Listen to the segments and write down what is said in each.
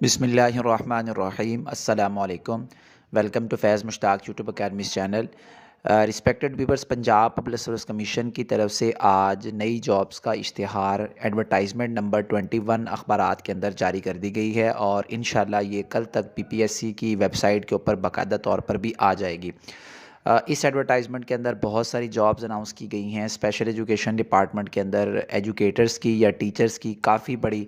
बिस्मिल्लाहिर्रहमानिर्रहीम अस्सलामु अलैकुम। Welcome to Faiz Mushtaq YouTube academy channel. Respected viewers, Punjab public service commission की तरफ से आज नई जॉब्स का इश्तिहार एडवर्टाइजमेंट नंबर 21 अखबारात के अंदर जारी कर दी गई है और इंशाल्लाह ये कल तक पीपीएससी की वेबसाइट के ऊपर बाकायदा तौर पर भी आ जाएगी। इस एडवर्टाइजमेंट के अंदर बहुत सारी जॉब्स अनाउंस की गई हैं। स्पेशल एजुकेशन डिपार्टमेंट के अंदर एजुकेटर्स की या टीचर्स की काफ़ी बड़ी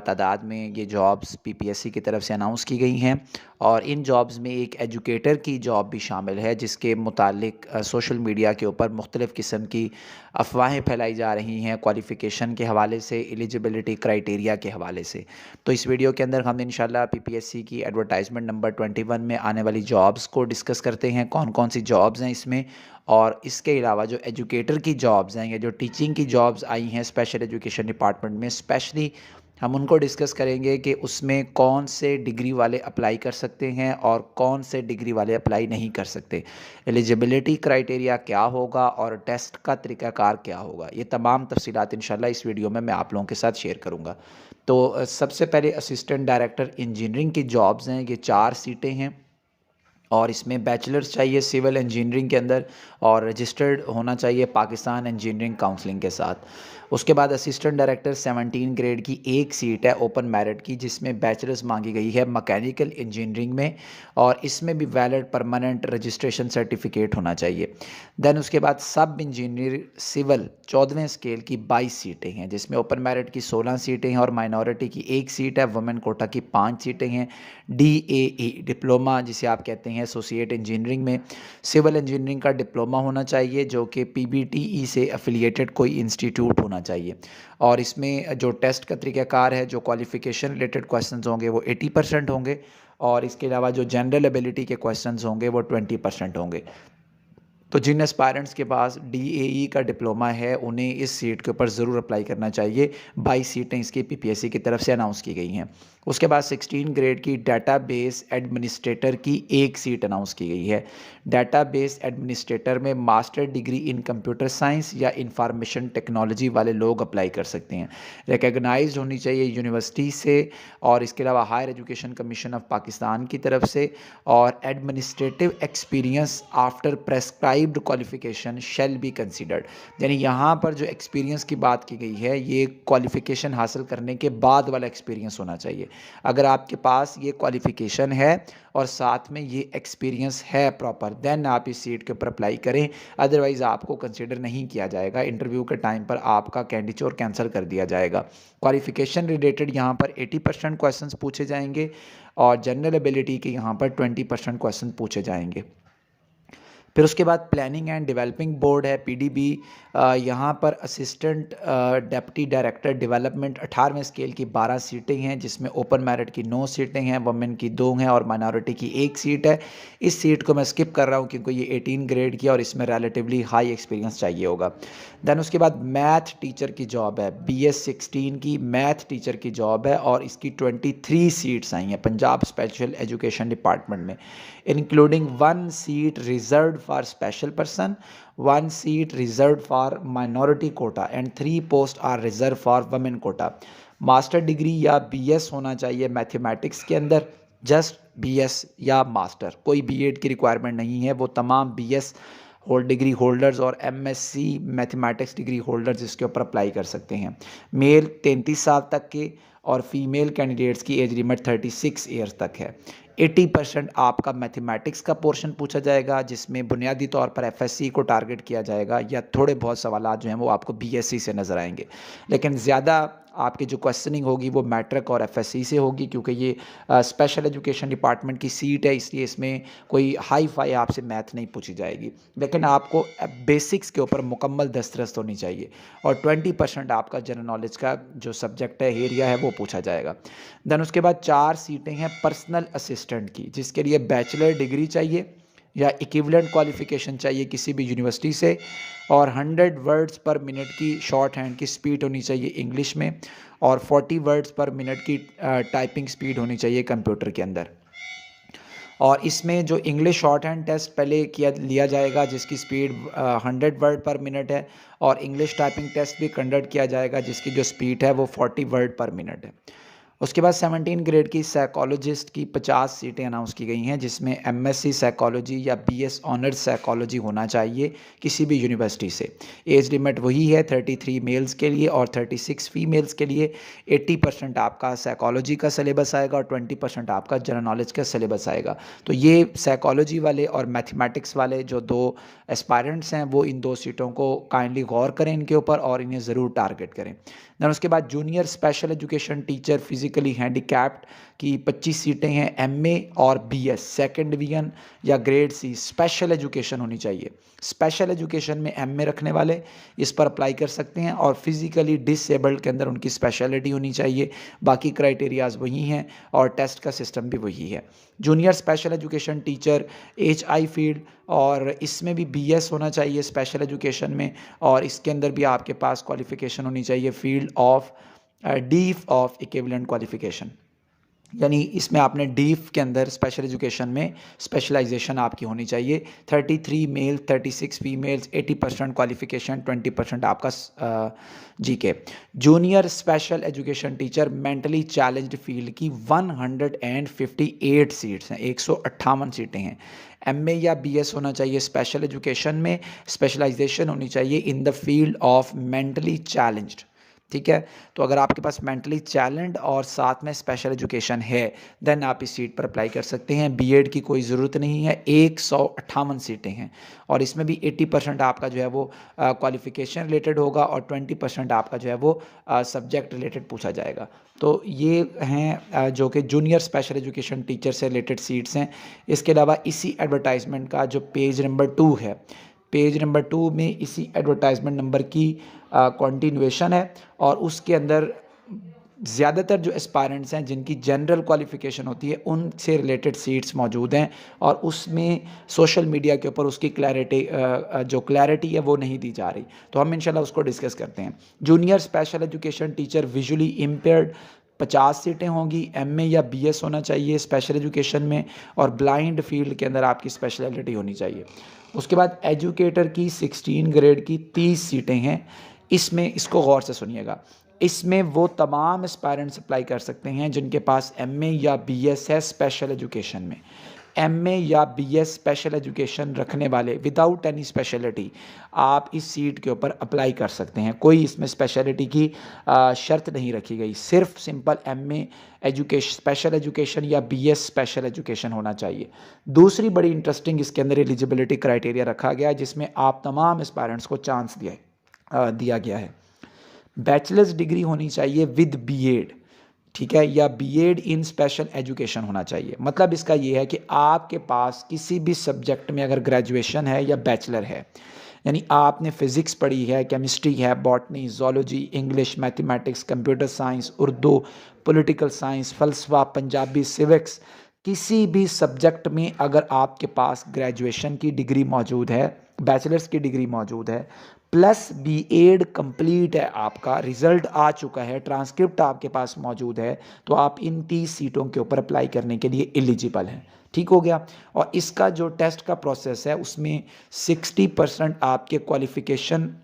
तादाद में ये जॉब्स पीपीएससी की तरफ से अनाउंस की गई हैं और इन जॉब्स में एक एजुकेटर की जॉब भी शामिल है, जिसके मुतालिक सोशल मीडिया के ऊपर मुख्तलिफ़ किस्म की अफवाहें फैलाई जा रही हैं क्वालिफ़िकेशन के हवाले से, एलिजिबिलिटी क्राइटेरिया के हवाले से। तो इस वीडियो के अंदर हम इंशाल्लाह पीपीएससी की एडवर्टाइजमेंट नंबर 21 में आने वाली जॉब्स को डिस्कस करते हैं, कौन कौन सी जॉब्स हैं इसमें। और इसके अलावा जो एजुकेटर की जॉब्स हैं या जो टीचिंग की जॉब्स आई हैं स्पेशल एजुकेशन डिपार्टमेंट में, स्पेशली हम उनको डिस्कस करेंगे कि उसमें कौन से डिग्री वाले अप्लाई कर सकते हैं और कौन से डिग्री वाले अप्लाई नहीं कर सकते, एलिजिबिलिटी क्राइटेरिया क्या होगा और टेस्ट का तरीक़ाकार क्या होगा। ये तमाम तफसीलात इंशाल्लाह इस वीडियो में मैं आप लोगों के साथ शेयर करूँगा। तो सबसे पहले असिस्टेंट डायरेक्टर इंजीनियरिंग की जॉब्स हैं, ये 4 सीटें हैं और इसमें बैचलर्स चाहिए सिविल इंजीनियरिंग के अंदर और रजिस्टर्ड होना चाहिए पाकिस्तान इंजीनियरिंग काउंसलिंग के साथ। उसके बाद असिस्टेंट डायरेक्टर 17 ग्रेड की एक सीट है ओपन मेरिट की, जिसमें बैचलर्स मांगी गई है मैकेनिकल इंजीनियरिंग में और इसमें भी वैलिड परमानेंट रजिस्ट्रेशन सर्टिफिकेट होना चाहिए। देन उसके बाद सब इंजीनियर सिविल 14वें स्केल की 22 सीटें हैं, जिसमें ओपन मेरिट की 16 सीटें हैं और माइनॉरिटी की एक सीट है, वुमेन कोटा की 5 सीटें हैं। DAE डिप्लोमा जिसे आप कहते हैं एसोसिएट इंजीनियरिंग में, सिविल इंजीनियरिंग का डिप्लोमा होना चाहिए जो कि PBTE से एफिलिएटेड कोई इंस्टीट्यूट होना चाहिए। और इसमें जो टेस्ट का तरीक़ाकार है, जो क्वालिफ़िकेशन रिलेटेड क्वेश्चंस होंगे वो 80% होंगे और इसके अलावा जो जनरल एबिलिटी के क्वेश्चंस होंगे वो 20% होंगे। तो जिन एस्पायरेंट्स के पास DAE का डिप्लोमा है उन्हें इस सीट के ऊपर ज़रूर अप्लाई करना चाहिए। 22 सीटें इसकी पीपीएससी की तरफ से अनाउंस की गई हैं। उसके बाद 16 ग्रेड की डेटाबेस एडमिनिस्ट्रेटर की एक सीट अनाउंस की गई है। डेटाबेस एडमिनिस्ट्रेटर में master degree in computer science या इंफॉर्मेशन टेक्नोलॉजी वाले लोग अप्लाई कर सकते हैं। रिकग्नाइज्ड होनी चाहिए यूनिवर्सिटी से और इसके अलावा higher education commission of Pakistan की तरफ से और administrative experience after prescribed qualification shall be considered. यानी यहाँ पर जो एक्सपीरियंस की बात की गई है ये क्वालिफिकेशन हासिल करने के बाद वाला एक्सपीरियंस होना चाहिए। अगर आपके पास ये क्वालिफिकेशन है और साथ में ये एक्सपीरियंस है प्रॉपर, देन आप इस सीट के ऊपर अप्लाई करें, अदरवाइज़ आपको कंसिडर नहीं किया जाएगा। इंटरव्यू के टाइम पर आपका कैंडिडेचर कैंसिल कर दिया जाएगा। क्वालिफिकेशन रिलेटेड यहाँ पर 80% क्वेश्चंस पूछे जाएंगे और जनरल एबिलिटी के यहाँ पर 20% क्वेश्चन पूछे जाएंगे। फिर उसके बाद प्लानिंग एंड डेवलपिंग बोर्ड है PDB। यहाँ पर असिस्टेंट डिप्टी डायरेक्टर डेवलपमेंट 18वें स्केल की 12 सीटें हैं, जिसमें ओपन मेरिट की 9 सीटें हैं, वुमेन की 2 हैं और माइनॉरिटी की 1 सीट है। इस सीट को मैं स्किप कर रहा हूँ क्योंकि ये 18 ग्रेड की और इसमें रिलेटिवली हाई एक्सपीरियंस चाहिए होगा। दैन उसके बाद मैथ टीचर की जॉब है, BS 16 की मैथ टीचर की जॉब है और इसकी 23 सीट्स आई हैं पंजाब स्पेशल एजुकेशन डिपार्टमेंट में, including 1 seat reserved for special person, 1 seat reserved for minority quota and 3 post are reserved for women quota. Master degree या BS होना चाहिए मैथमेटिक्स के अंदर, जस्ट BS या मास्टर, कोई B.Ed की रिक्वायरमेंट नहीं है। वो तमाम BS डिग्री होल्डर्स और MSc मैथमेटिक्स डिग्री होल्डर्स इसके ऊपर अप्लाई कर सकते हैं। मेल 33 साल तक के और फीमेल कैंडिडेट्स की एज लिमिट 36 ईयर्स तक है। 80% आपका मैथमेटिक्स का पोर्शन पूछा जाएगा, जिसमें बुनियादी तौर पर FSC को टारगेट किया जाएगा या थोड़े बहुत सवालात जो हैं वो आपको BSc से नज़र आएंगे, लेकिन ज़्यादा आपकी जो क्वेश्चनिंग होगी वो मैट्रिक और FSC से होगी क्योंकि ये स्पेशल एजुकेशन डिपार्टमेंट की सीट है, इसलिए इसमें कोई हाई फाई आपसे मैथ नहीं पूछी जाएगी, लेकिन आपको बेसिक्स के ऊपर मुकम्मल दस्तरस्त होनी चाहिए और 20% आपका जनरल नॉलेज का जो सब्जेक्ट है, एरिया है, वो पूछा जाएगा। देन उसके बाद 4 सीटें हैं पर्सनल असिस्टेंट की, जिसके लिए बैचलर डिग्री चाहिए या इक्विवेलेंट क्वालिफिकेशन चाहिए किसी भी यूनिवर्सिटी से और 100 वर्ड्स पर मिनट की शॉर्ट हैंड की स्पीड होनी चाहिए इंग्लिश में और 40 वर्ड्स पर मिनट की टाइपिंग स्पीड होनी चाहिए कंप्यूटर के अंदर। और इसमें जो इंग्लिश शॉर्ट हैंड टेस्ट पहले लिया जाएगा जिसकी स्पीड 100 वर्ड पर मिनट है और इंग्लिश टाइपिंग टेस्ट भी कंडक्ट किया जाएगा जिसकी जो स्पीड है वो 40 वर्ड पर मिनट है। उसके बाद 17 ग्रेड की साइकोलॉजिस्ट की 50 सीटें अनाउंस की गई हैं, जिसमें एमएससी साइकोलॉजी या बीएस ऑनर्स साइकोलॉजी होना चाहिए किसी भी यूनिवर्सिटी से। एज लिमिट वही है 33 मेल्स के लिए और 36 फीमेल्स के लिए। 80% आपका साइकोलॉजी का सिलेबस आएगा और 20% आपका जनरल नॉलेज का सिलेबस आएगा। तो ये साइकोलॉजी वाले और मैथमेटिक्स वाले जो दो एस्पायरेंट्स हैं वो इन 2 सीटों को काइंडली गौर करें इनके ऊपर और इन्हें ज़रूर टारगेट करें। दैन उसके बाद junior special education teacher physically handicapped की 25 सीटें हैं। एमए और बीएस सेकंड डिवीजन या ग्रेड सी स्पेशल एजुकेशन होनी चाहिए। स्पेशल एजुकेशन में एमए रखने वाले इस पर अप्लाई कर सकते हैं और फिजिकली डिसेबल्ड के अंदर उनकी स्पेशलिटी होनी चाहिए। बाकी क्राइटेरियाज वही हैं और टेस्ट का सिस्टम भी वही है। Junior special education teacher HI field और इसमें भी बीएस होना चाहिए स्पेशल एजुकेशन में, और इसके अंदर भी आपके पास क्वालिफिकेशन होनी चाहिए field of deaf of equivalent qualification, यानी इसमें आपने डीफ के अंदर स्पेशल एजुकेशन में स्पेशलाइजेशन आपकी होनी चाहिए। 33 मेल 36 फीमेल्स, 80% क्वालिफिकेशन, 20% आपका GK. Junior special education teacher mentally challenged field की 158 सीट्स हैं, 158 सीटें हैं। एमए या बीएस होना चाहिए स्पेशल एजुकेशन में, स्पेशलाइजेशन होनी चाहिए in the field of mentally challenged. ठीक है, तो अगर आपके पास मेंटली चैलेंज और साथ में स्पेशल एजुकेशन है देन आप इस सीट पर अप्लाई कर सकते हैं। बीएड की कोई ज़रूरत नहीं है। 158 सीटें हैं और इसमें भी 80% आपका जो है वो क्वालिफिकेशन रिलेटेड होगा और 20% आपका जो है वो सब्जेक्ट रिलेटेड पूछा जाएगा। तो ये हैं जो कि जूनियर स्पेशल एजुकेशन टीचर से रिलेटेड सीट्स हैं। इसके अलावा इसी एडवर्टाइजमेंट का जो पेज नंबर 2 है, पेज नंबर 2 में इसी एडवर्टाइजमेंट नंबर की कंटिन्यूएशन है और उसके अंदर ज़्यादातर जो एस्पायरेंट्स हैं जिनकी जनरल क्वालिफ़िकेशन होती है उनसे रिलेटेड सीट्स मौजूद हैं और उसमें सोशल मीडिया के ऊपर उसकी जो क्लैरिटी है वो नहीं दी जा रही। तो हम इंशाल्लाह उसको डिस्कस करते हैं। Junior special education teacher visually impaired 50 सीटें होंगी। एमए या बीएस होना चाहिए स्पेशल एजुकेशन में और ब्लाइंड फील्ड के अंदर आपकी स्पेशलिटी होनी चाहिए। उसके बाद एजुकेटर की 16 ग्रेड की 30 सीटें हैं। इसमें इसको गौर से सुनिएगा, इसमें वो तमाम एस्पायरेंट्स अप्लाई कर सकते हैं जिनके पास एमए या बीएस है स्पेशल एजुकेशन में। एमए या बीएस स्पेशल एजुकेशन रखने वाले विदाउट एनी स्पेशलिटी आप इस सीट के ऊपर अप्लाई कर सकते हैं। कोई इसमें स्पेशलिटी की शर्त नहीं रखी गई, सिर्फ simple MA education special education या बीएस स्पेशल एजुकेशन होना चाहिए। दूसरी बड़ी इंटरेस्टिंग इसके अंदर एलिजिबिलिटी क्राइटेरिया रखा गया है जिसमें आप तमाम एस्पायरेंट्स को चांस दिया गया है। बैचलर्स डिग्री होनी चाहिए विद बीएड, ठीक है, या बीएड इन स्पेशल एजुकेशन होना चाहिए। मतलब इसका ये है कि आपके पास किसी भी सब्जेक्ट में अगर ग्रेजुएशन है या बैचलर है, यानी आपने फिज़िक्स पढ़ी है, केमिस्ट्री है, botany, zoology, English, mathematics, computer science, Urdu, political science, फ़लसफ़ा, पंजाबी, सिविक्स, किसी भी सब्जेक्ट में अगर आपके पास ग्रेजुएशन की डिग्री मौजूद है, बैचलर्स की डिग्री मौजूद है, प्लस बीएड कंप्लीट है, आपका रिज़ल्ट आ चुका है, ट्रांसक्रिप्ट आपके पास मौजूद है, तो आप इन 30 सीटों के ऊपर अप्लाई करने के लिए एलिजिबल हैं। ठीक हो गया। और इसका जो टेस्ट का प्रोसेस है उसमें 60% आपके क्वालिफ़िकेशन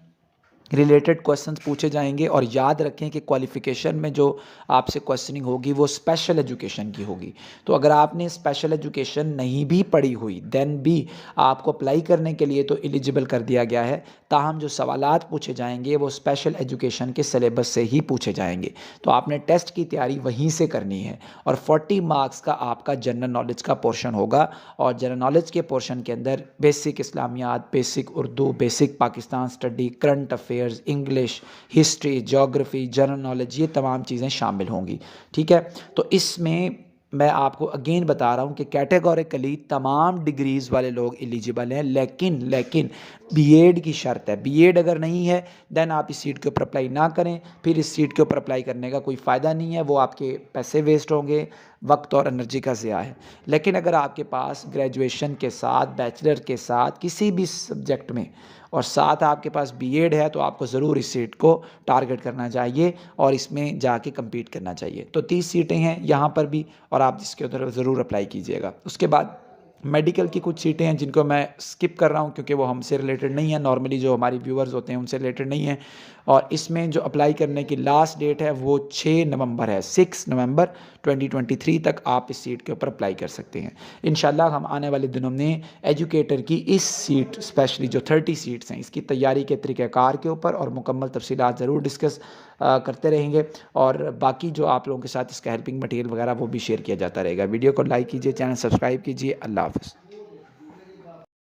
रिलेटेड क्वेश्चंस पूछे जाएंगे और याद रखें कि क्वालिफ़िकेशन में जो आपसे क्वेश्चनिंग होगी वो स्पेशल एजुकेशन की होगी। तो अगर आपने स्पेशल एजुकेशन नहीं भी पढ़ी हुई देन भी आपको अप्लाई करने के लिए तो एलिजिबल कर दिया गया है। ताहम जो सवालात पूछे जाएंगे वो स्पेशल एजुकेशन के सिलेबस से ही पूछे जाएंगे, तो आपने टेस्ट की तैयारी वहीं से करनी है। और 40 मार्क्स का आपका जनरल नॉलेज का पोर्शन होगा और जनरल नॉलेज के पोर्शन के अंदर बेसिक इस्लामियात, basic Urdu, basic Pakistan study, current affair, English, history, geography, general knowledge, ये तमाम चीज़ें शामिल होंगी। ठीक है, तो इसमें मैं आपको अगेन बता रहा हूँ कि कैटेगोरिकली तमाम डिग्रीज़ वाले लोग एलिजिबल हैं, लेकिन बीएड की शर्त है। बीएड अगर नहीं है देन आप इस सीट के ऊपर अप्लाई ना करें, फिर इस सीट के ऊपर अप्लाई करने का कोई फ़ायदा नहीं है, वो आपके पैसे वेस्ट होंगे, वक्त और एनर्जी का ज़िया है। लेकिन अगर आपके पास ग्रेजुएशन के साथ, बैचलर के साथ किसी भी सब्जेक्ट में और साथ आपके पास बीएड है तो आपको ज़रूर इस सीट को टारगेट करना चाहिए और इसमें जाके compete करना चाहिए। तो 30 सीटें हैं यहाँ पर भी और आप इसके उधर ज़रूर अप्लाई कीजिएगा। उसके बाद मेडिकल की कुछ सीटें हैं जिनको मैं स्किप कर रहा हूँ क्योंकि वो हमसे रिलेटेड नहीं है, नॉर्मली जो हमारी व्यूअर्स होते हैं उनसे रिलेटेड नहीं है। और इसमें जो अप्लाई करने की लास्ट डेट है वो 6 नवंबर है, 6 नवंबर 2023 तक आप इस सीट के ऊपर अप्लाई कर सकते हैं। इंशाल्लाह हम आने वाले दिनों में एजुकेटर की इस सीट स्पेशली जो 30 सीट्स हैं इसकी तैयारी के तरीक़ाकार के ऊपर और मुकम्मल तफसीलात ज़रूर डिस्कस करते रहेंगे, और बाकी जो आप लोगों के साथ इसका हेल्पिंग मटेरियल वगैरह वो भी शेयर किया जाता रहेगा। वीडियो को लाइक कीजिए, चैनल सब्सक्राइब कीजिए। अल्लाह हाफ़िज़।